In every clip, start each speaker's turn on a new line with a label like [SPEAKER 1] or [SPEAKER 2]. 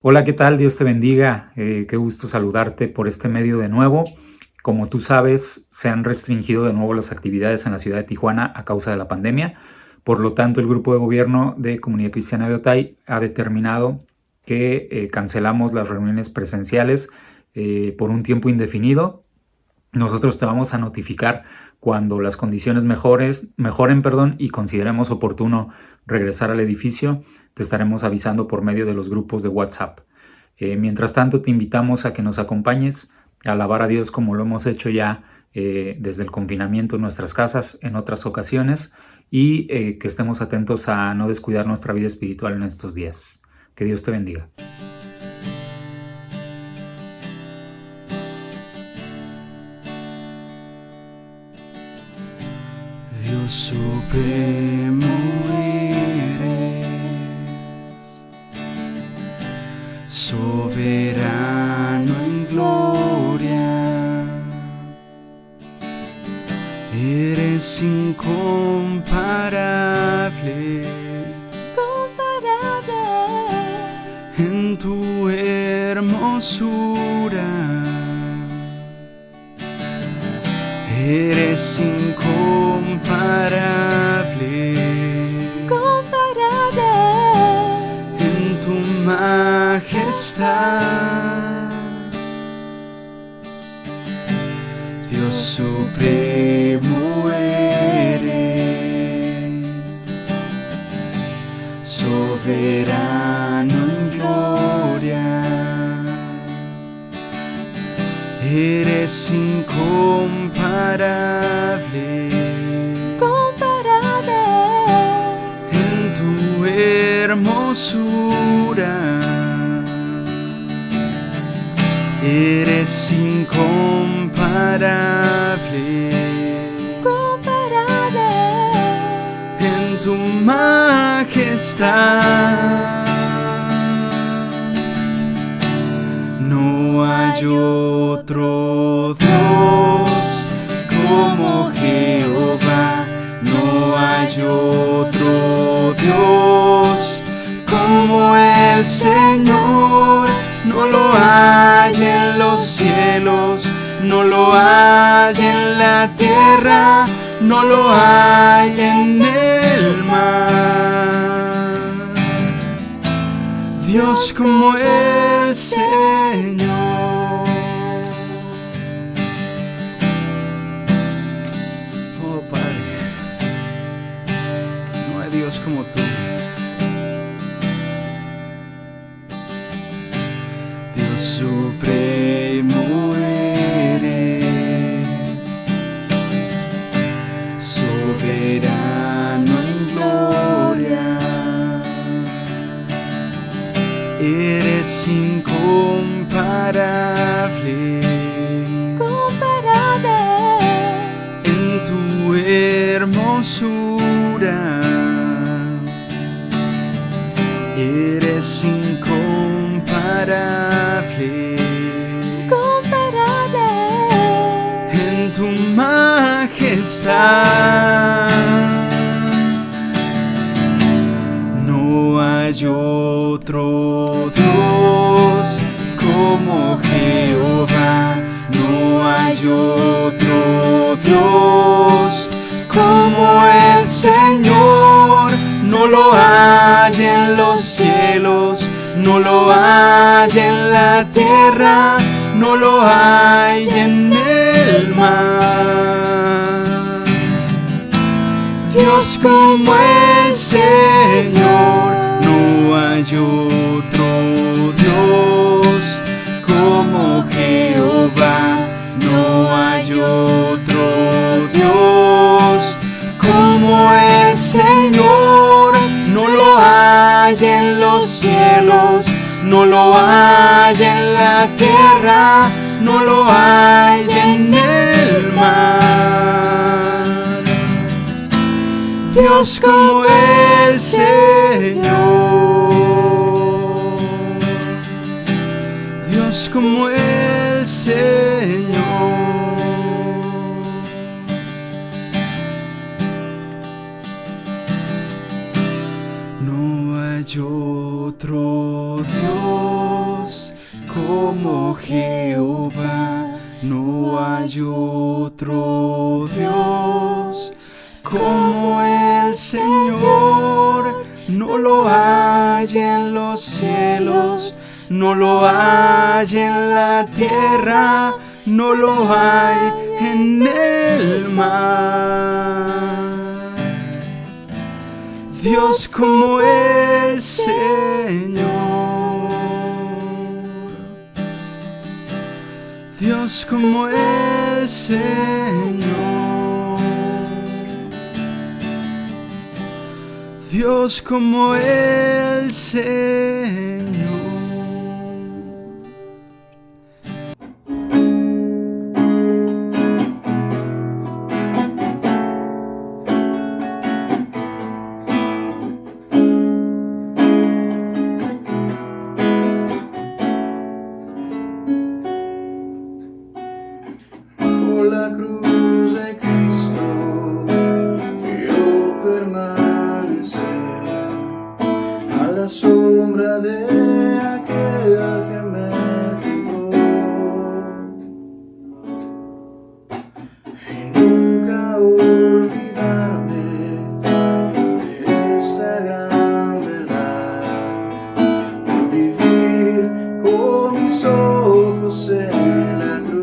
[SPEAKER 1] Hola, ¿qué tal? Dios te bendiga. Qué gusto saludarte por este medio de nuevo. Como tú sabes, se han restringido de nuevo las actividades en la ciudad de Tijuana a causa de la pandemia. Por lo tanto, el grupo de gobierno de Comunidad Cristiana de Otay ha determinado que cancelamos las reuniones presenciales por un tiempo indefinido. Nosotros te vamos a notificar cuando las condiciones mejoren, y consideremos oportuno regresar al edificio. Te estaremos avisando por medio de los grupos de WhatsApp. Mientras tanto, te invitamos a que nos acompañes a alabar a Dios como lo hemos hecho ya desde el confinamiento en nuestras casas en otras ocasiones y que estemos atentos a no descuidar nuestra vida espiritual en estos días. Que Dios te bendiga.
[SPEAKER 2] Dios supremo eres, soberano en gloria, eres incomparable, en tu hermosura. Eres incomparable, en tu majestad. Dios supremo eres, soberano en gloria. Eres incomparable, en tu hermosura. Eres incomparable, en tu majestad. No hay otro Dios como Jehová, no hay otro Dios como el Señor. No lo hay en los cielos, no lo hay en la tierra, no lo hay en el mar. Dios como el Señor. Oh Padre, no hay Dios como tú. Dios supremo eres, soberano en gloria. Eres incomparable, en tu hermosura. Eres incomparable, en tu majestad. No hay otro Dios como Jehová, no hay otro Dios como el Señor. No lo hay en los cielos, no lo hay en la tierra, no lo hay en el mar. Dios como el Señor, no hay otro Dios como Jehová, no hay otro Dios como el Señor. No lo hay en los cielos, no lo hay en la tierra, no lo hay en el mar. Dios como el Señor, Dios como el Señor. No hay otro Dios. Dios como Jehová, no hay otro Dios como el Señor. No lo hay en los cielos, no lo hay en la tierra, no lo hay en el mar. Dios como el Señor, Dios como el Señor, Dios como el Señor. La cruz de Cristo quiero permanecer a la sombra de aquel al que me tocó, y nunca olvidarme de esta gran verdad, vivir con mis ojos en la cruz.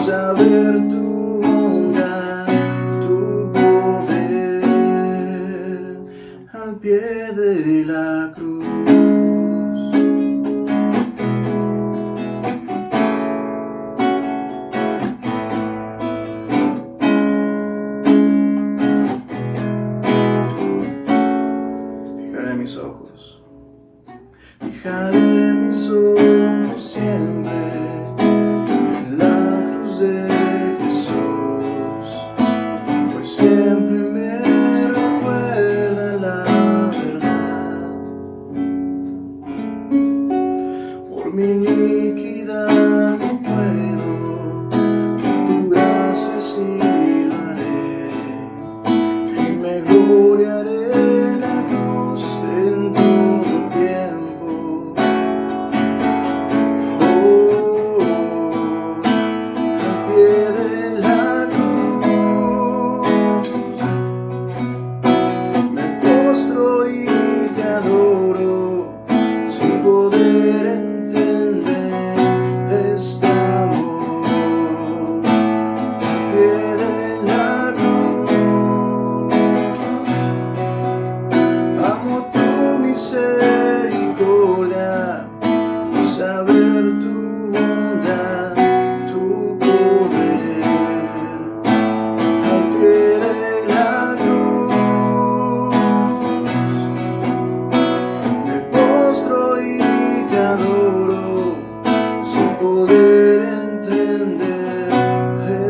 [SPEAKER 2] Saber tu bondad, tu poder, al pie de la cruz. Fijaré mis ojos, fijaré mis ojos siempre de Jesús, pues siempre me recuerda la verdad. Por mi iniquidad no puedo, por tu gracia sí lo haré, y me gloriaré en la cruz en todo tiempo. Saber tu bondad, tu poder, al pie de la cruz. Me postro y te adoro, sin poder entender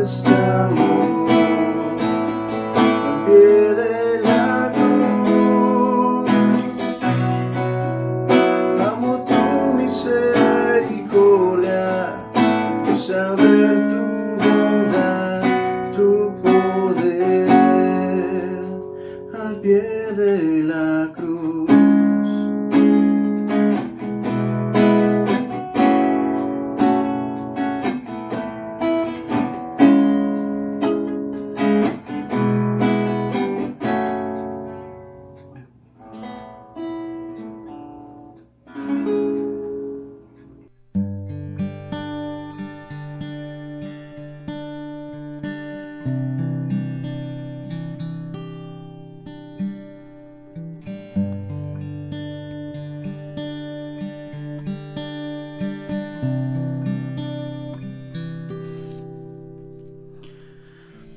[SPEAKER 2] este amor, al pie de la cruz. Amo tu misericordia, saber tu bondad, tu poder, al pie de la cruz.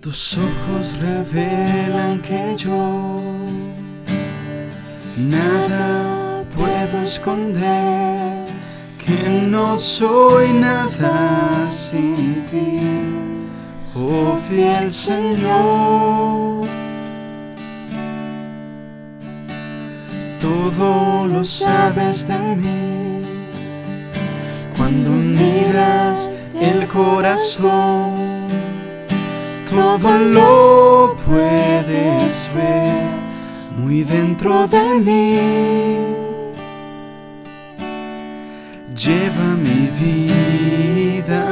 [SPEAKER 2] Tus ojos revelan que yo nada puedo esconder que no soy nada sin ti, oh fiel Señor. Todo lo sabes de mí, cuando miras el corazón, todo lo puedes ver muy dentro de mí. Lleva mi vida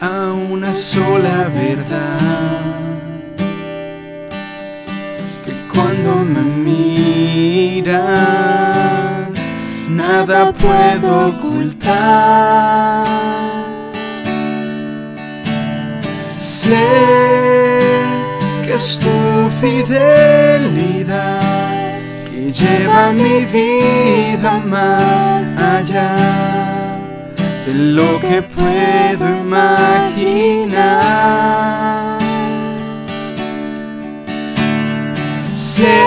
[SPEAKER 2] a una sola verdad, que cuando me miras nada puedo ocultar. Sé que es tu fidelidad que lleva mi vida más allá de lo que puedo imaginar. Sé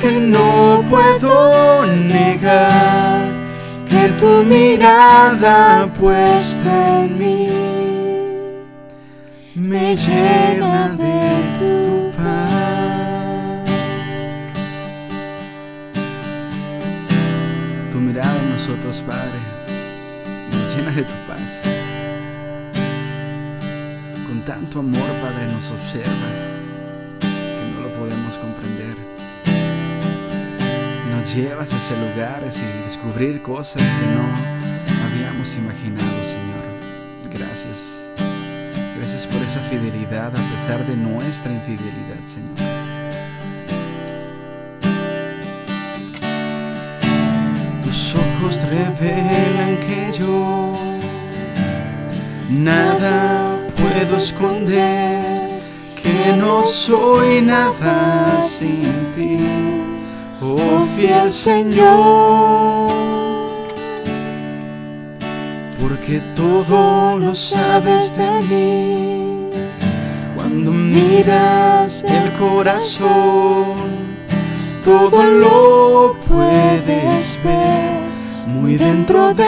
[SPEAKER 2] que no puedo negar que tu mirada puesta en mí me llena de tu paz. Tu mirada en nosotros, Padre, nos llena de tu paz. Con tanto amor, Padre, nos observas que no lo podemos comprender, y nos llevas hacia lugares y descubrir cosas que no habíamos imaginado, Señor. Gracias. Gracias por esa fidelidad a pesar de nuestra infidelidad, Señor. Tus ojos revelan que yo nada puedo esconder, que no soy nada sin ti, oh fiel Señor. Porque todo lo sabes de mí, cuando miras el corazón, todo lo puedes ver muy dentro de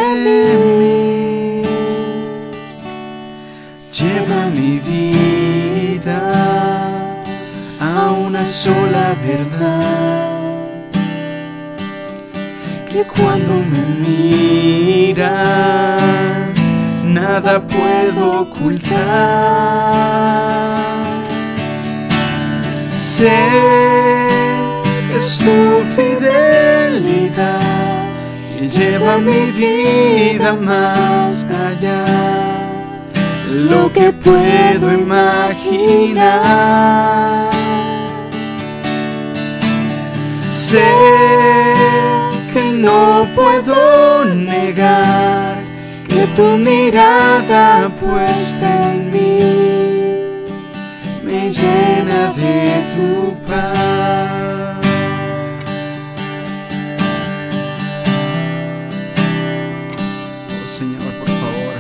[SPEAKER 2] mí. Lleva mi vida a una sola verdad, que cuando me miras nada puedo ocultar. Sé que es tu fidelidad que lleva mi vida más allá de lo que puedo imaginar. Sé que no puedo negar que tu mirada puesta en mí me llena de tu paz. Oh Señor, por favor,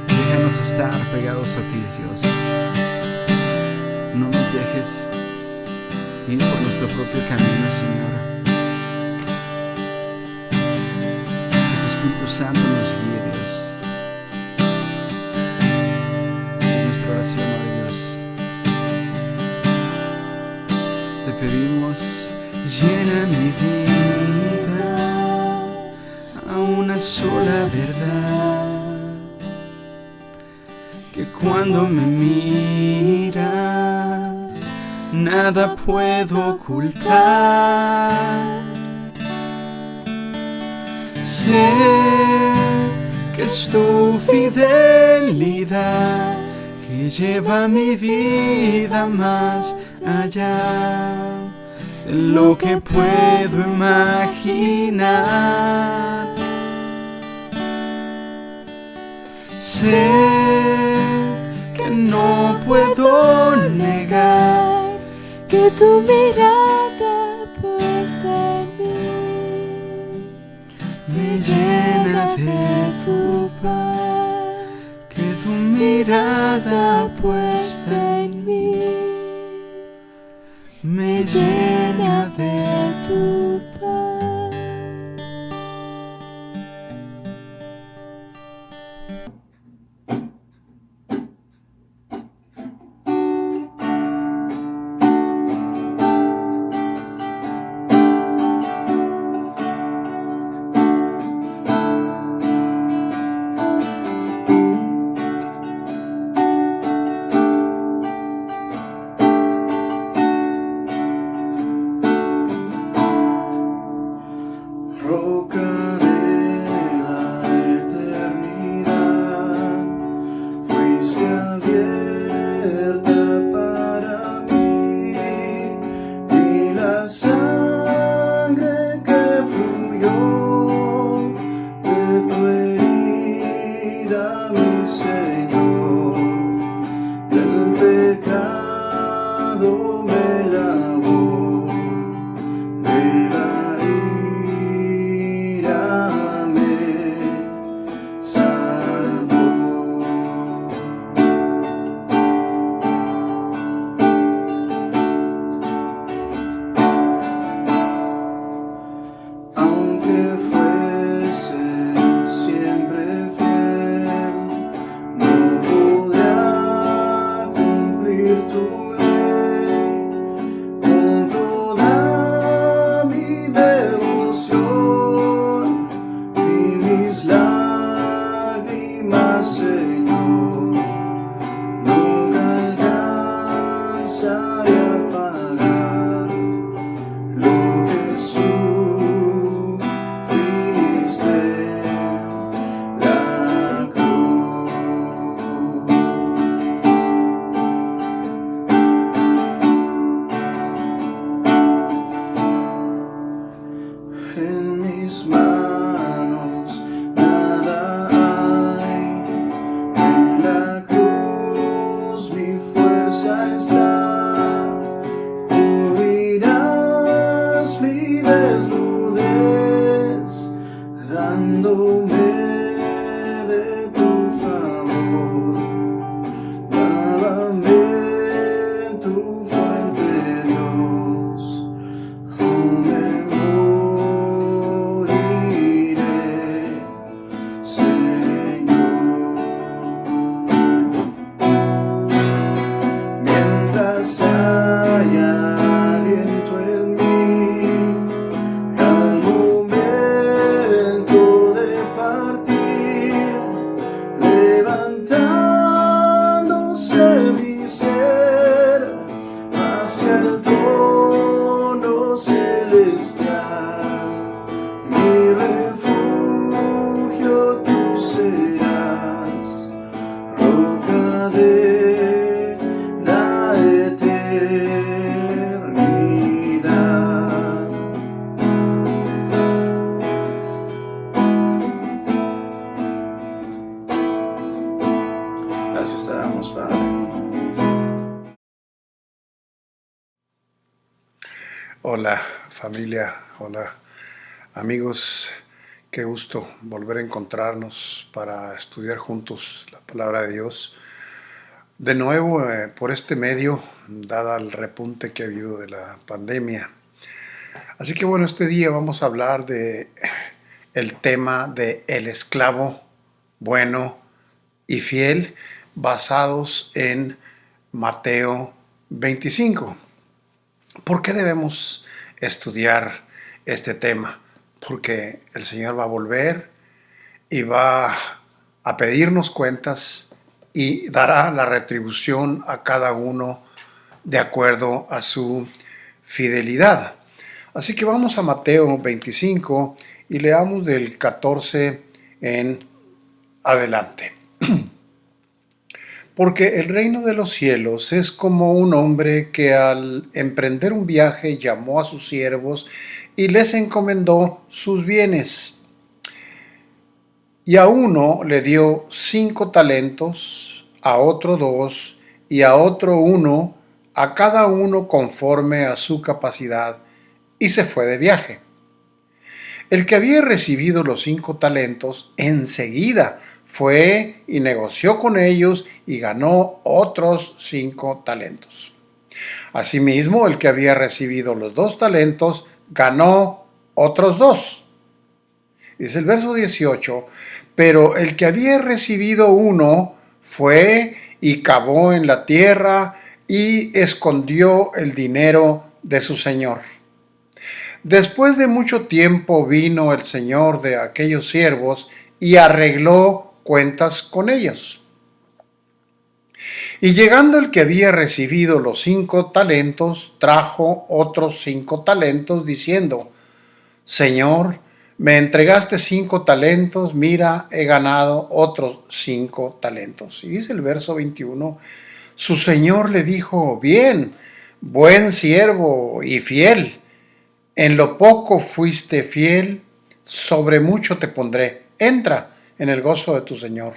[SPEAKER 2] déjanos estar pegados a ti, Dios. No nos dejes ir por nuestro propio camino, Señor. Espíritu Santo nos guíe, Dios. Es nuestra oración, oh Dios. Te pedimos, llena mi vida a una sola verdad, que cuando me miras nada puedo ocultar. Sé que es tu fidelidad que lleva mi vida más allá de lo que puedo imaginar. Sé que no puedo negar
[SPEAKER 3] que tu mirada puesta en mí
[SPEAKER 2] me llena de tu paz, que tu mirada puesta en mí me llena de
[SPEAKER 3] tu paz.
[SPEAKER 2] Roca de la eternidad, fuiste abierta para mí, y la sangre que fluyó de tu herida, mi Señor, del pecado me lavó, de la aunque fuese siempre fiel, no podrá cumplir tu ley. Con toda mi devoción y mis lágrimas, Señor, nunca alcanzaré a pagar lo que sufriste la cruz. En mis manos nada hay, en la cruz mi fuerza está. Cubrirás mi desnudez, dándome de tu favor. Lávame en tu fuente, Dios, o me moriré, Señor. Mientras haya aliento en mí, al momento de partir, levantándose mi ser hacia el trono celestial, mi refugio tú serás, roca de la eternidad. Gracias te damos, Padre.
[SPEAKER 4] Hola familia, hola amigos, qué gusto volver a encontrarnos para estudiar juntos la palabra de Dios. De nuevo por este medio, dada el repunte que ha habido de la pandemia. Así que bueno, este día vamos a hablar de el tema de el esclavo bueno y fiel, basados en Mateo 25. ¿Por qué debemos estudiar este tema? Porque el Señor va a volver y va a pedirnos cuentas y dará la retribución a cada uno de acuerdo a su fidelidad. Así que vamos a Mateo 25 y leamos del 14 en adelante. Porque el reino de los cielos es como un hombre que al emprender un viaje llamó a sus siervos y les encomendó sus bienes. Y a uno le dio 5 talentos, a otro 2 y a otro 1, a cada uno conforme a su capacidad, y se fue de viaje. El que había recibido los 5 talentos enseguida fue y negoció con ellos y ganó otros 5 talentos. Asimismo, el que había recibido los 2 talentos ganó otros 2. Dice el verso 18, pero el que había recibido 1 fue y cavó en la tierra y escondió el dinero de su señor. Después de mucho tiempo vino el señor de aquellos siervos y arregló cuentas con ellos. Y llegando el que había recibido los 5 talentos, trajo otros 5 talentos, diciendo, Señor, me entregaste 5 talentos, mira, he ganado otros 5 talentos. Y dice el verso 21, su señor le dijo, bien, buen siervo y fiel, en lo poco fuiste fiel, sobre mucho te pondré, entra en el gozo de tu señor.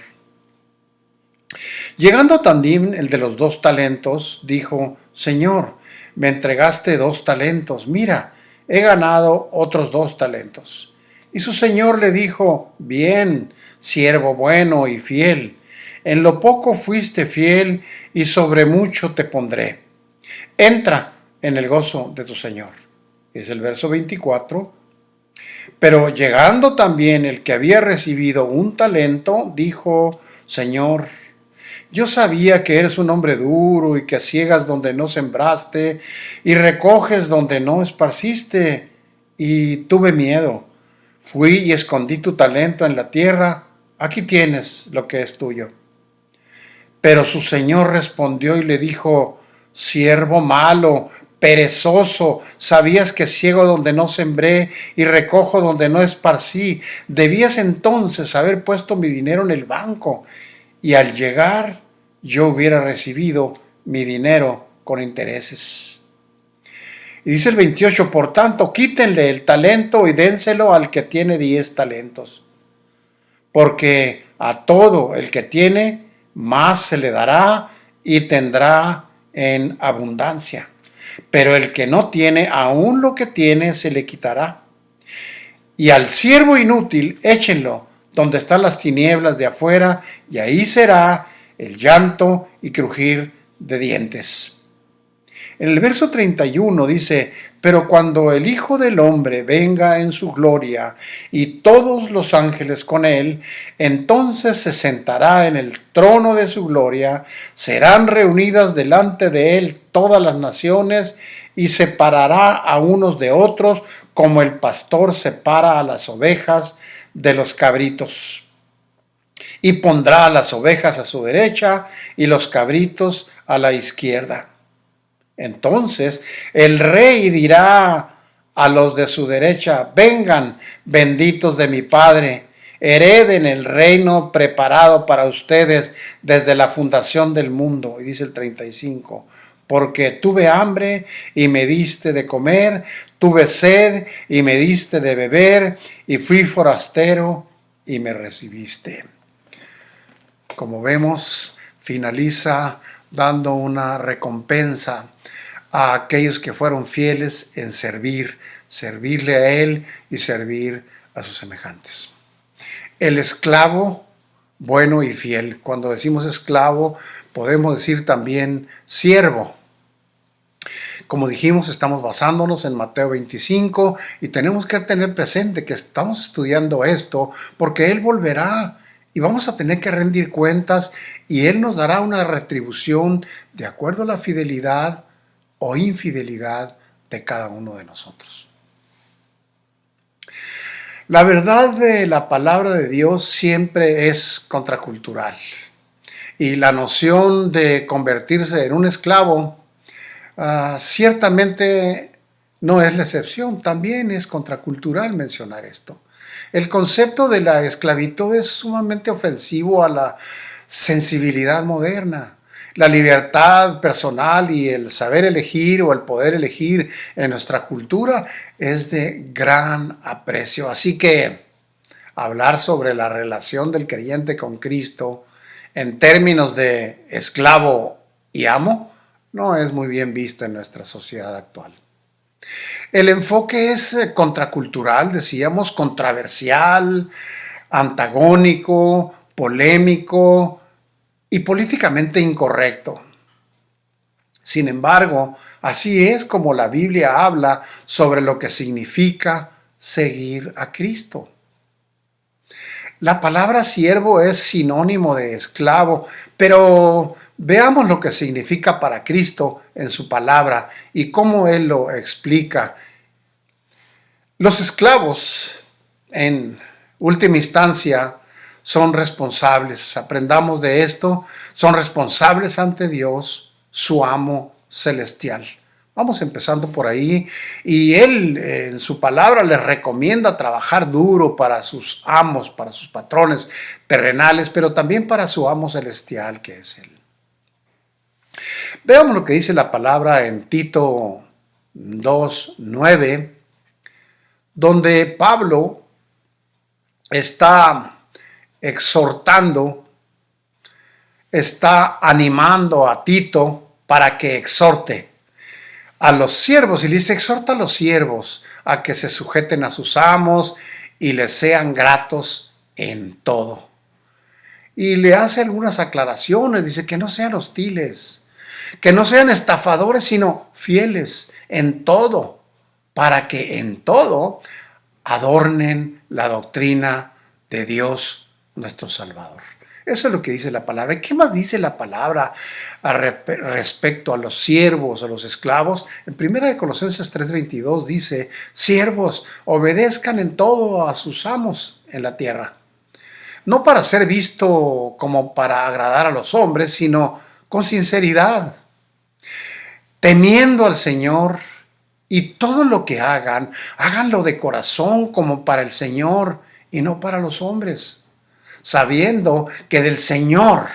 [SPEAKER 4] Llegando también el de los 2 talentos, dijo, Señor, me entregaste 2 talentos, mira, he ganado otros 2 talentos. Y su señor le dijo, bien, siervo bueno y fiel, en lo poco fuiste fiel y sobre mucho te pondré. Entra en el gozo de tu señor. Es el verso 24. Pero llegando también el que había recibido 1 talento, dijo, Señor, yo sabía que eres un hombre duro y que siegas donde no sembraste y recoges donde no esparciste, y tuve miedo. Fui y escondí tu talento en la tierra, aquí tienes lo que es tuyo. Pero su señor respondió y le dijo, siervo malo, perezoso, sabías que ciego donde no sembré y recojo donde no esparcí. Debías entonces haber puesto mi dinero en el banco y al llegar yo hubiera recibido mi dinero con intereses. Y dice el 28, por tanto, quítenle el talento y dénselo al que tiene 10 talentos. Porque a todo el que tiene, más se le dará y tendrá en abundancia. Pero el que no tiene, aún lo que tiene, se le quitará. Y al siervo inútil, échenlo donde están las tinieblas de afuera, y ahí será el llanto y crujir de dientes. En el verso 31 dice, pero cuando el Hijo del Hombre venga en su gloria y todos los ángeles con él, entonces se sentará en el trono de su gloria, serán reunidas delante de él todas las naciones y separará a unos de otros como el pastor separa a las ovejas de los cabritos. Y pondrá a las ovejas a su derecha y los cabritos a la izquierda. Entonces el rey dirá a los de su derecha, vengan, benditos de mi Padre, hereden el reino preparado para ustedes desde la fundación del mundo. Y dice el 35, porque tuve hambre y me diste de comer, tuve sed y me diste de beber, y fui forastero y me recibiste. Como vemos, finaliza dando una recompensa a aquellos que fueron fieles en servirle a él y servir a sus semejantes. El esclavo bueno y fiel. Cuando decimos esclavo, podemos decir también siervo. Como dijimos, estamos basándonos en Mateo 25 y tenemos que tener presente que estamos estudiando esto porque Él volverá y vamos a tener que rendir cuentas y Él nos dará una retribución de acuerdo a la fidelidad o infidelidad de cada uno de nosotros. La verdad de la palabra de Dios siempre es contracultural y la noción de convertirse en un esclavo ciertamente no es la excepción, también es contracultural mencionar esto. El concepto de la esclavitud es sumamente ofensivo a la sensibilidad moderna. La libertad personal y el saber elegir o el poder elegir en nuestra cultura es de gran aprecio. Así que hablar sobre la relación del creyente con Cristo en términos de esclavo y amo no es muy bien visto en nuestra sociedad actual. El enfoque es contracultural, decíamos, controversial, antagónico, polémico y políticamente incorrecto. Sin embargo, Así es como la Biblia habla sobre lo que significa seguir a Cristo. La palabra siervo es sinónimo de esclavo, pero veamos lo que significa para Cristo en su palabra y cómo Él lo explica. Los esclavos, en última instancia, son responsables, aprendamos de esto, son responsables ante Dios, su amo celestial. Vamos empezando por ahí, y Él en su palabra les recomienda trabajar duro para sus amos, para sus patrones terrenales, pero también para su amo celestial que es Él. Veamos lo que dice la palabra en Tito 2:9, donde Pablo está exhortando, está animando a Tito para que exhorte a los siervos, y le dice: exhorta a los siervos a que se sujeten a sus amos y les sean gratos en todo. Y le hace algunas aclaraciones, dice que no sean hostiles, que no sean estafadores, sino fieles en todo, para que en todo adornen la doctrina de Dios nuestro Salvador. Eso es lo que dice la palabra. ¿Y qué más dice la palabra respecto a los siervos, a los esclavos? En 1 Colosenses 3:22 dice: siervos, obedezcan en todo a sus amos en la tierra, no para ser visto como para agradar a los hombres, sino con sinceridad, temiendo al Señor, y todo lo que hagan, háganlo de corazón como para el Señor y no para los hombres, sabiendo que del Señor,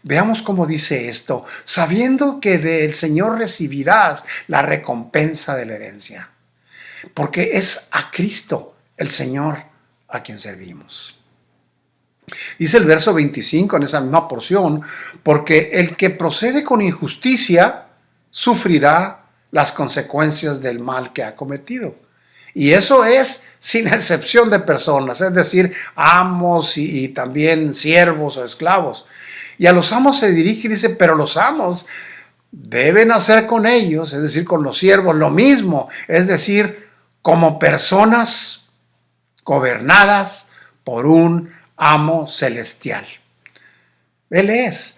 [SPEAKER 4] veamos cómo dice esto, sabiendo que del Señor recibirás la recompensa de la herencia, porque es a Cristo el Señor a quien servimos. Dice el verso 25 en esa misma porción: porque el que procede con injusticia sufrirá las consecuencias del mal que ha cometido. Y eso es sin excepción de personas, es decir, amos y también siervos o esclavos. Y a los amos se dirige y dice: pero los amos deben hacer con ellos, es decir, con los siervos, lo mismo, es decir, como personas gobernadas por un amo celestial. Él es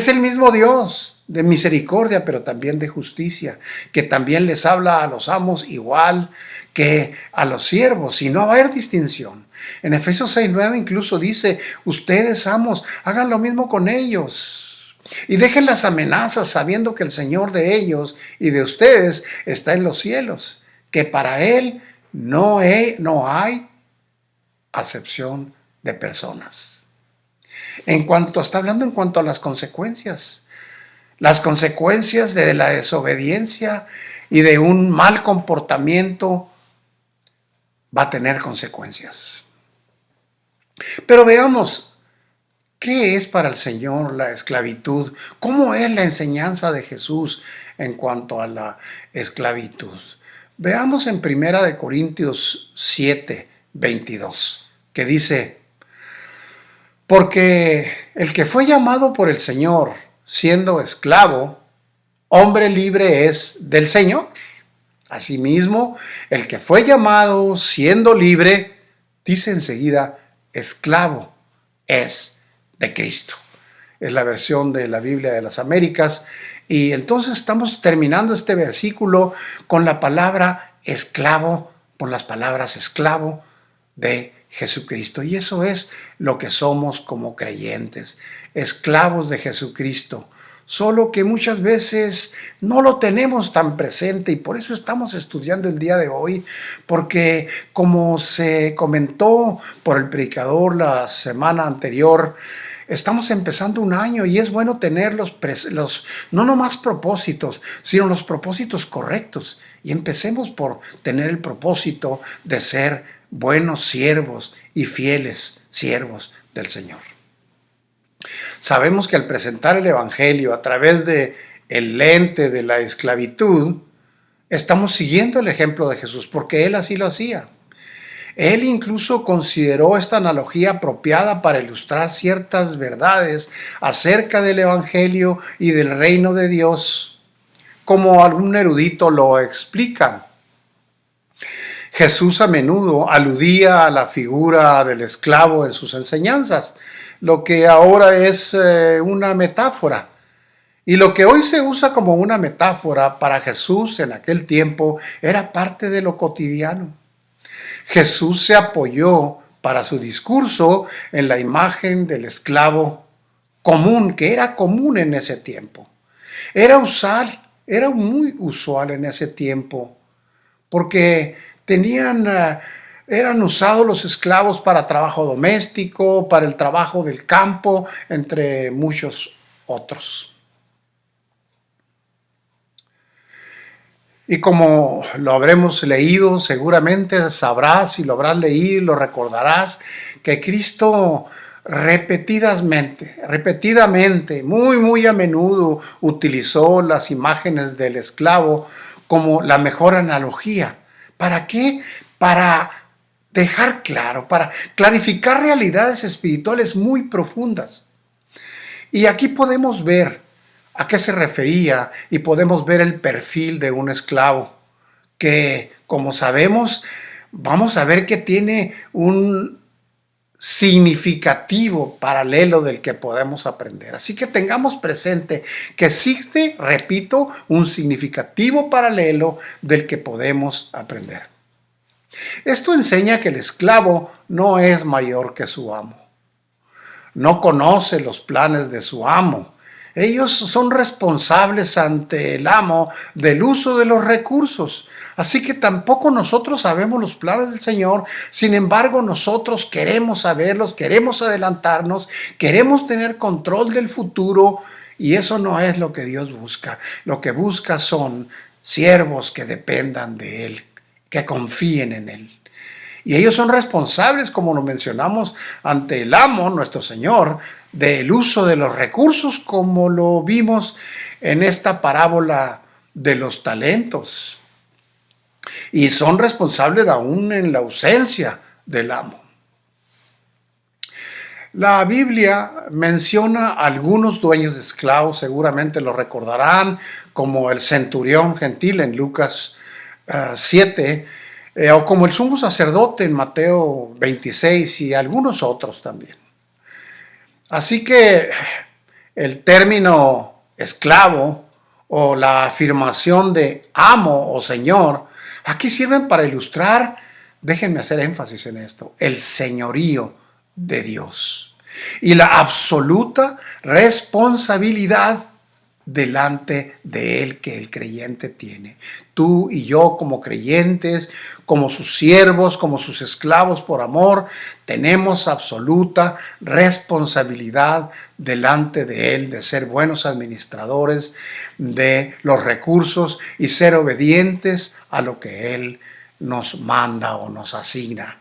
[SPEAKER 4] el mismo Dios de misericordia, pero también de justicia, que también les habla a los amos igual que a los siervos, y no va a haber distinción. En Efesios 6:9 incluso dice: ustedes, amos, hagan lo mismo con ellos y dejen las amenazas, sabiendo que el Señor de ellos y de ustedes está en los cielos, que para Él no hay acepción de personas. Está hablando en cuanto a las consecuencias de la desobediencia y de un mal comportamiento va a tener consecuencias. Pero veamos, ¿qué es para el Señor la esclavitud? ¿Cómo es la enseñanza de Jesús en cuanto a la esclavitud? Veamos en 1 Corintios 7:22, que dice: porque el que fue llamado por el Señor siendo esclavo, hombre libre es del Señor. Asimismo, el que fue llamado siendo libre, dice enseguida, esclavo es de Cristo. Es la versión de la Biblia de las Américas. Y entonces estamos terminando este versículo con la palabra esclavo, con las palabras esclavo de Jesucristo. Y eso es lo que somos como creyentes, esclavos de Jesucristo. Solo que muchas veces no lo tenemos tan presente, y por eso estamos estudiando el día de hoy, porque como se comentó por el predicador la semana anterior, estamos empezando un año y es bueno tener los no nomás propósitos, sino los propósitos correctos. Y empecemos por tener el propósito de ser buenos siervos y fieles siervos del Señor. Sabemos que al presentar el Evangelio a través de el lente de la esclavitud, estamos siguiendo el ejemplo de Jesús, porque Él así lo hacía. Él incluso consideró esta analogía apropiada para ilustrar ciertas verdades acerca del Evangelio y del reino de Dios. como algún erudito lo explica. Jesús a menudo aludía a la figura del esclavo en sus enseñanzas, lo que ahora es una metáfora. Y lo que hoy se usa como una metáfora para Jesús en aquel tiempo era parte de lo cotidiano. Jesús se apoyó para su discurso en la imagen del esclavo común, que era común en ese tiempo. Era muy usual en ese tiempo, porque eran usados los esclavos para trabajo doméstico, para el trabajo del campo, entre muchos otros. Y como lo habremos leído, seguramente sabrás y lo habrás leído, lo recordarás, que Cristo repetidamente, muy a menudo utilizó las imágenes del esclavo como la mejor analogía. ¿Para qué? Para dejar claro, para clarificar realidades espirituales muy profundas. Y aquí podemos ver a qué se refería y podemos ver el perfil de un esclavo que, como sabemos, vamos a ver que tiene un significativo paralelo del que podemos aprender. Así que tengamos presente que existe, repito, un significativo paralelo del que podemos aprender. Esto enseña que el esclavo no es mayor que su amo. No conoce los planes de su amo. Ellos son responsables ante el amo del uso de los recursos. Así que tampoco nosotros sabemos los planes del Señor. Sin embargo, nosotros queremos saberlos, queremos adelantarnos, queremos tener control del futuro. Y eso no es lo que Dios busca. Lo que busca son siervos que dependan de Él, que confíen en Él. Y ellos son responsables, como lo mencionamos, ante el amo, nuestro Señor, del uso de los recursos, como lo vimos en esta parábola de los talentos. Y son responsables aún en la ausencia del amo. La Biblia menciona a algunos dueños de esclavos, seguramente lo recordarán, como el centurión gentil en Lucas 7, o como el sumo sacerdote en Mateo 26 y algunos otros también. Así que el término esclavo o la afirmación de amo o señor aquí sirven para ilustrar, déjenme hacer énfasis en esto, el señorío de Dios y la absoluta responsabilidad delante de Él que el creyente tiene. Tú y yo como creyentes, como sus siervos, como sus esclavos por amor, tenemos absoluta responsabilidad delante de Él de ser buenos administradores de los recursos y ser obedientes a lo que Él nos manda o nos asigna.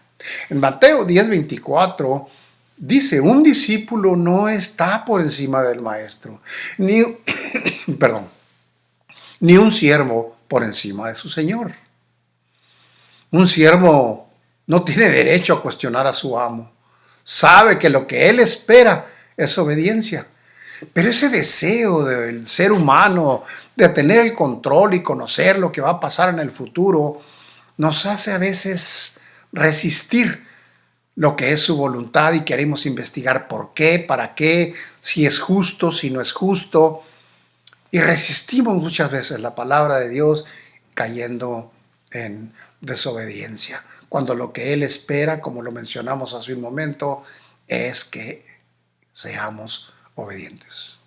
[SPEAKER 4] En Mateo 10:24 dice, un discípulo no está por encima del maestro, ni un siervo por encima de su señor. Un siervo no tiene derecho a cuestionar a su amo. Sabe que lo que él espera es obediencia. Pero ese deseo del ser humano de tener el control y conocer lo que va a pasar en el futuro nos hace a veces resistir lo que es su voluntad y queremos investigar por qué, para qué, si es justo, si no es justo. Y resistimos muchas veces la palabra de Dios cayendo en desobediencia, cuando lo que Él espera, como lo mencionamos hace un momento, es que seamos obedientes.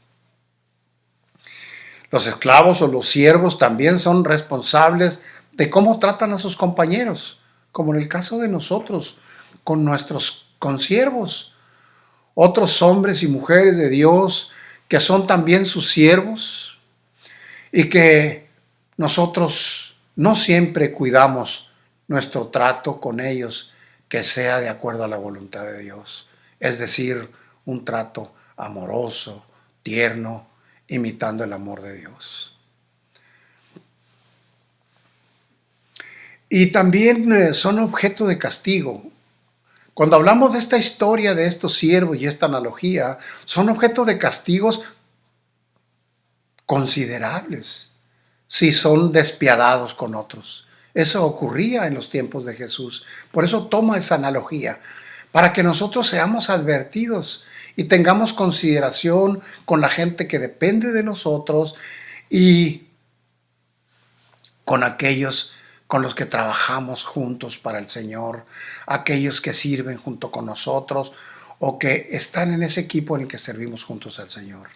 [SPEAKER 4] Los esclavos o los siervos también son responsables de cómo tratan a sus compañeros, como en el caso de nosotros, con nuestros consiervos, otros hombres y mujeres de Dios que son también sus siervos y que nosotros no siempre cuidamos nuestro trato con ellos que sea de acuerdo a la voluntad de Dios, es decir, un trato amoroso, tierno, imitando el amor de Dios. Y también son objeto de castigo. Cuando hablamos de esta historia de estos siervos y esta analogía, son objeto de castigos considerables. si son despiadados con otros. Eso ocurría en los tiempos de Jesús. Por eso toma esa analogía, para que nosotros seamos advertidos y tengamos consideración con la gente que depende de nosotros y con aquellos con los que trabajamos juntos para el Señor, aquellos que sirven junto con nosotros o que están en ese equipo en el que servimos juntos al Señor.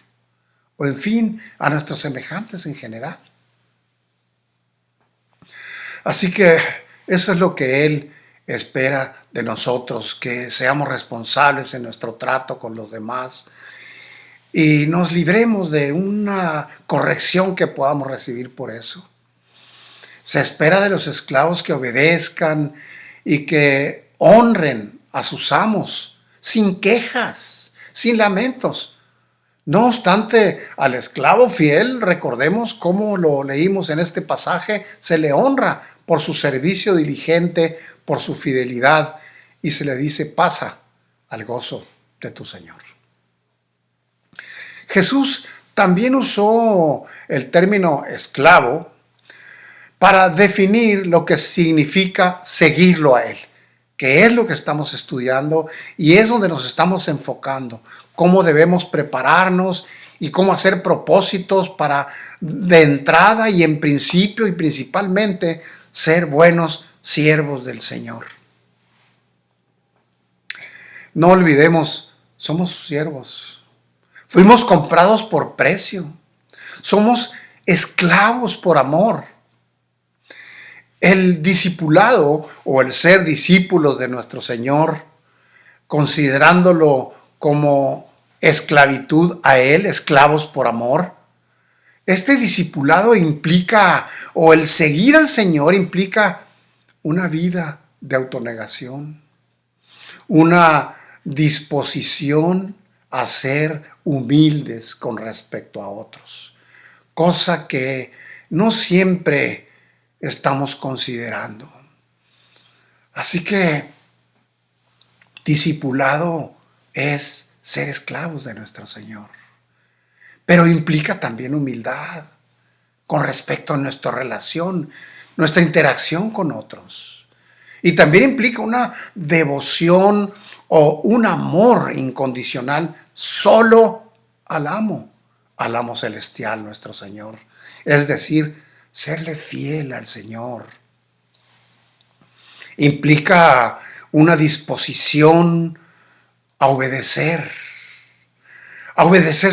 [SPEAKER 4] O en fin, a nuestros semejantes en general. Así que eso es lo que Él espera de nosotros, que seamos responsables en nuestro trato con los demás y nos libremos de una corrección que podamos recibir por eso. Se espera de los esclavos que obedezcan y que honren a sus amos sin quejas, sin lamentos. No obstante, al esclavo fiel, recordemos cómo lo leímos en este pasaje, se le honra por su servicio diligente, por su fidelidad, y se le dice: pasa al gozo de tu Señor. Jesús también usó el término esclavo para definir lo que significa seguirlo a Él, que es lo que estamos estudiando y es donde nos estamos enfocando, cómo debemos prepararnos y cómo hacer propósitos para de entrada y en principio y principalmente ser buenos siervos del Señor. No olvidemos, somos sus siervos. Fuimos comprados por precio. Somos esclavos por amor. El discipulado o el ser discípulos de nuestro Señor, considerándolo como esclavitud a Él, esclavos por amor, este discipulado implica, o el seguir al Señor implica una vida de autonegación, una disposición a ser humildes con respecto a otros, cosa que no siempre estamos considerando. Así que discipulado es ser esclavos de nuestro Señor, pero implica también humildad con respecto a nuestra relación, nuestra interacción con otros. Y también implica una devoción o un amor incondicional solo al amo celestial, nuestro Señor. Es decir, serle fiel al Señor. Implica una disposición a obedecer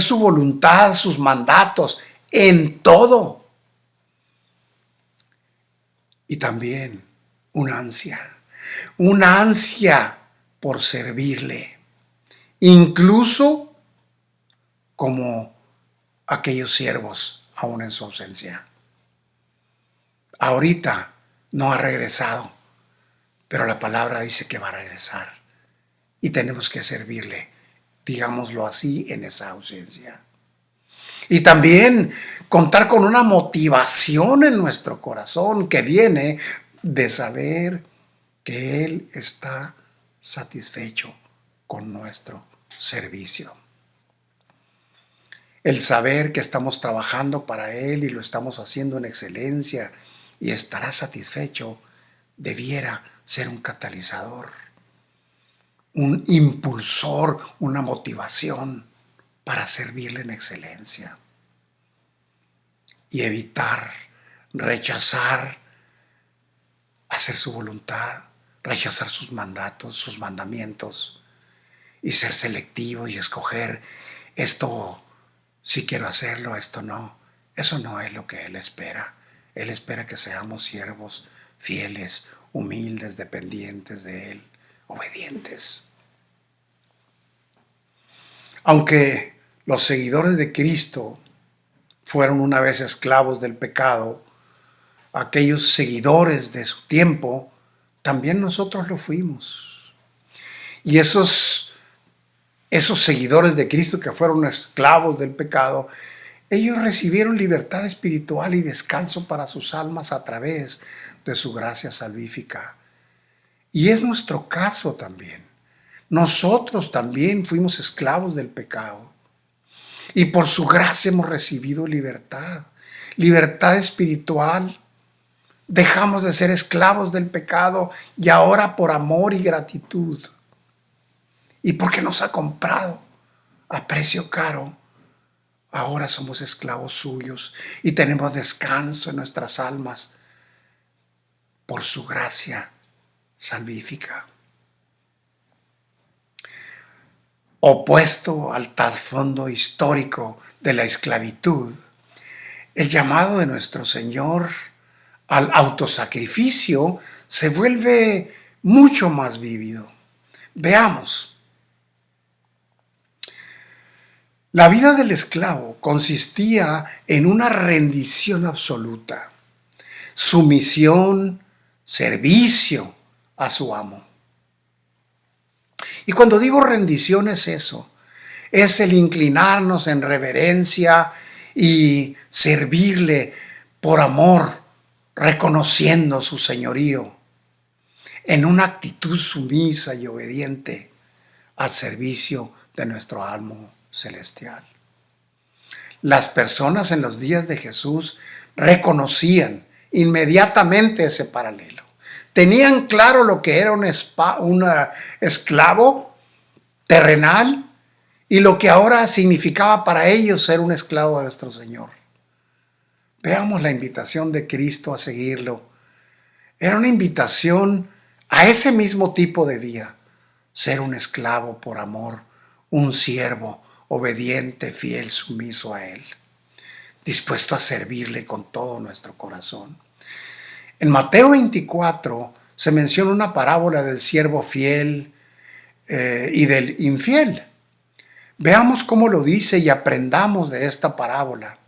[SPEAKER 4] su voluntad, sus mandatos, en todo. Y también una ansia por servirle, incluso como aquellos siervos aún en su ausencia. Ahorita no ha regresado, pero la palabra dice que va a regresar y tenemos que servirle, digámoslo así, en esa ausencia. Y también contar con una motivación en nuestro corazón que viene de saber que Él está satisfecho con nuestro servicio. El saber que estamos trabajando para Él y lo estamos haciendo en excelencia y estará satisfecho, debiera ser un catalizador, un impulsor, una motivación para servirle en excelencia y evitar, rechazar, hacer su voluntad, rechazar sus mandatos, sus mandamientos y ser selectivo y escoger esto sí quiero hacerlo, esto no. Eso no es lo que Él espera. Él espera que seamos siervos fieles, humildes, dependientes de Él, obedientes. Aunque los seguidores de Cristo fueron una vez esclavos del pecado, aquellos seguidores de su tiempo, también nosotros lo fuimos. Y esos seguidores de Cristo que fueron esclavos del pecado, ellos recibieron libertad espiritual y descanso para sus almas a través de su gracia salvífica. Y es nuestro caso también. Nosotros también fuimos esclavos del pecado. Y por su gracia hemos recibido libertad. libertad espiritual. Dejamos de ser esclavos del pecado y ahora por amor y gratitud, y porque nos ha comprado a precio caro, ahora somos esclavos suyos y tenemos descanso en nuestras almas por su gracia salvífica. Opuesto al trasfondo histórico de la esclavitud, el llamado de nuestro Señor al autosacrificio se vuelve mucho más vívido. Veamos. La vida del esclavo consistía en una rendición absoluta, sumisión, servicio a su amo. Y cuando digo rendición es eso, es el inclinarnos en reverencia y servirle por amor, reconociendo su señorío, en una actitud sumisa y obediente al servicio de nuestro amo celestial. Las personas en los días de Jesús reconocían inmediatamente ese paralelo. Tenían claro lo que era un esclavo terrenal y lo que ahora significaba para ellos ser un esclavo de nuestro Señor. Veamos la invitación de Cristo a seguirlo. Era una invitación a ese mismo tipo de vida, ser un esclavo por amor, un siervo obediente, fiel, sumiso a Él, dispuesto a servirle con todo nuestro corazón. En Mateo 24 se menciona una parábola del siervo fiel y del infiel. Veamos cómo lo dice y aprendamos de esta parábola.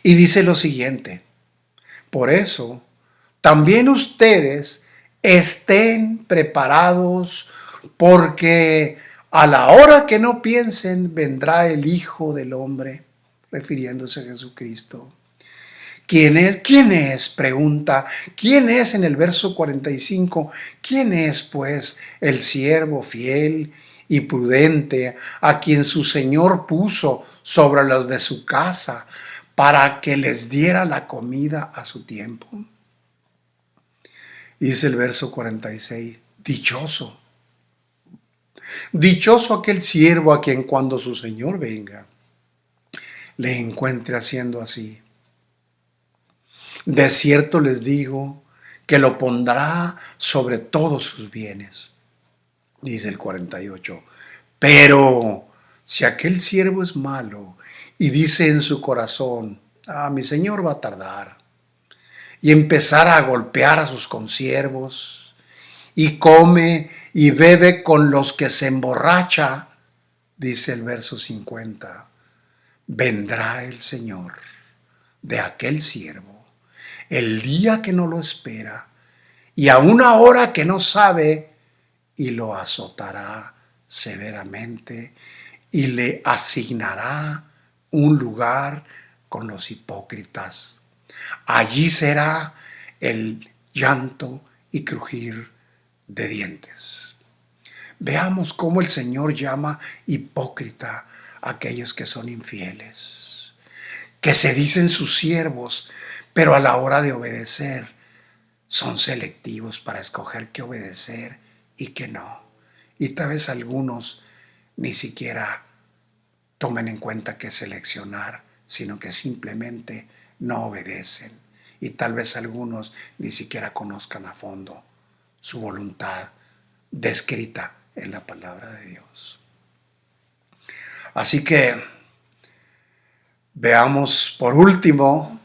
[SPEAKER 4] Y dice lo siguiente: por eso, también ustedes estén preparados, porque a la hora que no piensen vendrá el Hijo del Hombre, refiriéndose a Jesucristo. ¿Quién es? ¿Quién es? Pregunta. ¿Quién es en el verso 45? ¿Quién es, pues, el siervo fiel y prudente a quien su Señor puso sobre los de su casa para que les diera la comida a su tiempo? Dice el verso 46, dichoso. Dichoso aquel siervo a quien cuando su Señor venga, le encuentre haciendo así. De cierto les digo que lo pondrá sobre todos sus bienes. Dice el 48. Pero si aquel siervo es malo y dice en su corazón, mi Señor va a tardar, y empezar a golpear a sus consiervos, y come y bebe con los que se emborracha, dice el verso 50, vendrá el Señor de aquel siervo el día que no lo espera y a una hora que no sabe, y lo azotará severamente y le asignará un lugar con los hipócritas. Allí será el llanto y crujir de dientes. Veamos cómo el Señor llama hipócrita a aquellos que son infieles, que se dicen sus siervos, pero a la hora de obedecer son selectivos para escoger qué obedecer y qué no. Y tal vez algunos ni siquiera tomen en cuenta qué seleccionar, sino que simplemente no obedecen. Y tal vez algunos ni siquiera conozcan a fondo su voluntad descrita en la palabra de Dios. Así que veamos por último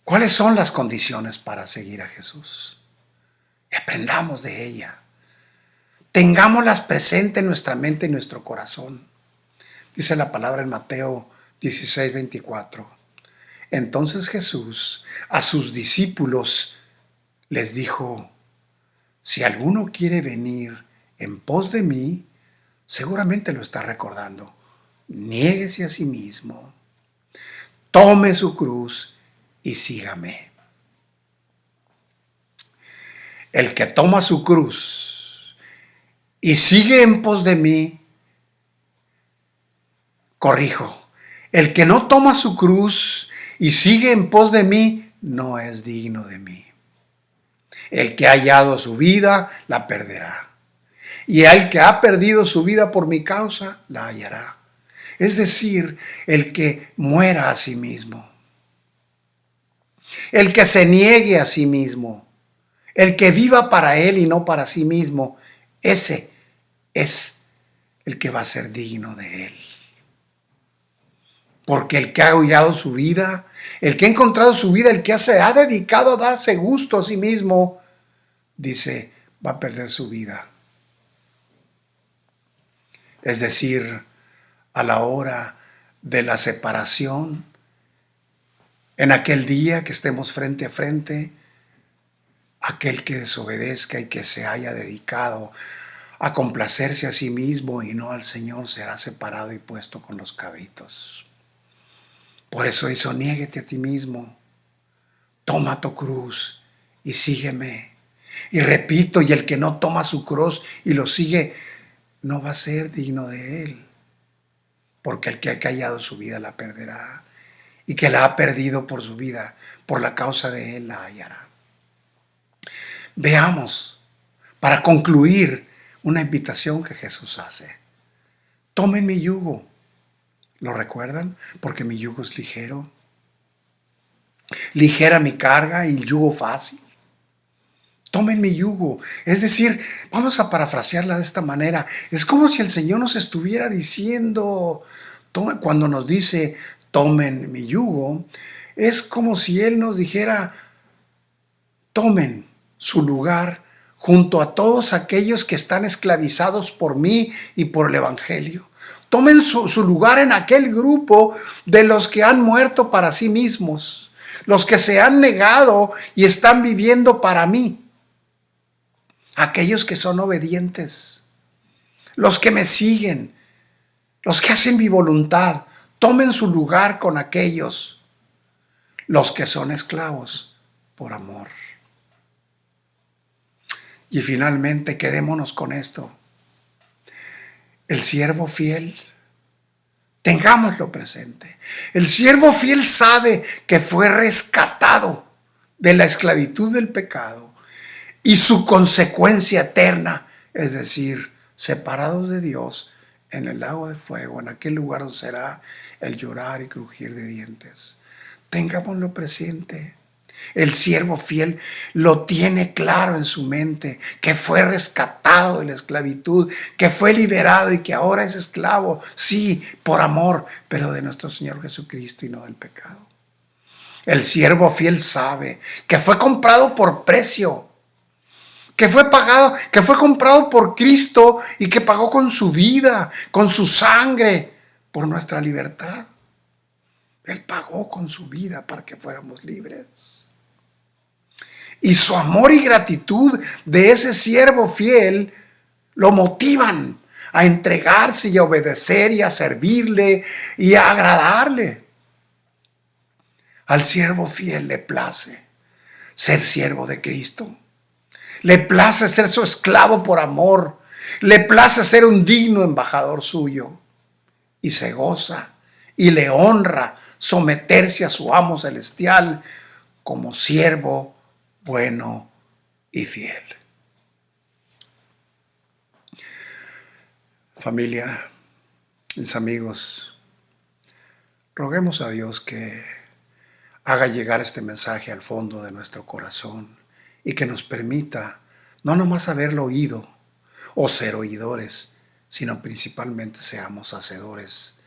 [SPEAKER 4] cuáles son las condiciones para seguir a Jesús. Aprendamos de ella. Tengámoslas presentes en nuestra mente y nuestro corazón. Dice la palabra en Mateo 16:24. Entonces Jesús a sus discípulos les dijo: si alguno quiere venir en pos de mí, seguramente lo está recordando, niéguese a sí mismo, tome su cruz y sígame. El que toma su cruz y sigue en pos de mí, corrijo, el que no toma su cruz y sigue en pos de mí, no es digno de mí. El que ha hallado su vida, la perderá. Y el que ha perdido su vida por mi causa, la hallará. Es decir, el que muera a sí mismo. El que se niegue a sí mismo. El que viva para él y no para sí mismo. Ese es el que va a ser digno de él. Porque el que ha hallado su vida, el que ha encontrado su vida, el que se ha dedicado a darse gusto a sí mismo, dice, va a perder su vida. Es decir, a la hora de la separación, en aquel día que estemos frente a frente, aquel que desobedezca y que se haya dedicado a complacerse a sí mismo y no al Señor será separado y puesto con los cabritos. Por eso hizo, niéguete a ti mismo, toma tu cruz y sígueme. Y repito, y el que no toma su cruz y lo sigue, no va a ser digno de él. Porque el que ha hallado su vida la perderá. Y que la ha perdido por su vida, por la causa de él la hallará. Veamos, para concluir, una invitación que Jesús hace. Tomen mi yugo. ¿Lo recuerdan? Porque mi yugo es ligero. Ligera mi carga y el yugo fácil. Tomen mi yugo. Es decir, vamos a parafrasearla de esta manera. Es como si el Señor nos estuviera diciendo, cuando nos dice, tomen mi yugo, es como si Él nos dijera, tomen su lugar junto a todos aquellos que están esclavizados por mí y por el Evangelio. Tomen su lugar en aquel grupo de los que han muerto para sí mismos, los que se han negado y están viviendo para mí. Aquellos que son obedientes, los que me siguen, los que hacen mi voluntad, tomen su lugar con aquellos, los que son esclavos por amor. Y finalmente quedémonos con esto. El siervo fiel, tengámoslo presente. El siervo fiel sabe que fue rescatado de la esclavitud del pecado y su consecuencia eterna, es decir, separados de Dios en el lago de fuego, en aquel lugar donde será el llorar y crujir de dientes. Tengámoslo presente. El siervo fiel lo tiene claro en su mente, que fue rescatado de la esclavitud, que fue liberado y que ahora es esclavo, sí, por amor, pero de nuestro Señor Jesucristo y no del pecado. El siervo fiel sabe que fue comprado por precio, que fue pagado, que fue comprado por Cristo y que pagó con su vida, con su sangre, por nuestra libertad. Él pagó con su vida para que fuéramos libres. Y su amor y gratitud de ese siervo fiel lo motivan a entregarse y a obedecer y a servirle y a agradarle. Al siervo fiel le place ser siervo de Cristo. Le place ser su esclavo por amor. Le place ser un digno embajador suyo. Y se goza y le honra someterse a su amo celestial como siervo bueno y fiel. Familia, mis amigos, roguemos a Dios que haga llegar este mensaje al fondo de nuestro corazón y que nos permita no nomás haberlo oído o ser oidores, sino principalmente seamos hacedores,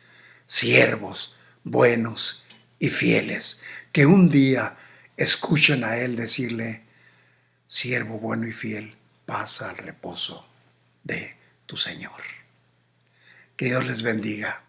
[SPEAKER 4] siervos buenos y fieles, que un día escuchen a Él decirle, siervo bueno y fiel, pasa al reposo de tu Señor. Que Dios les bendiga.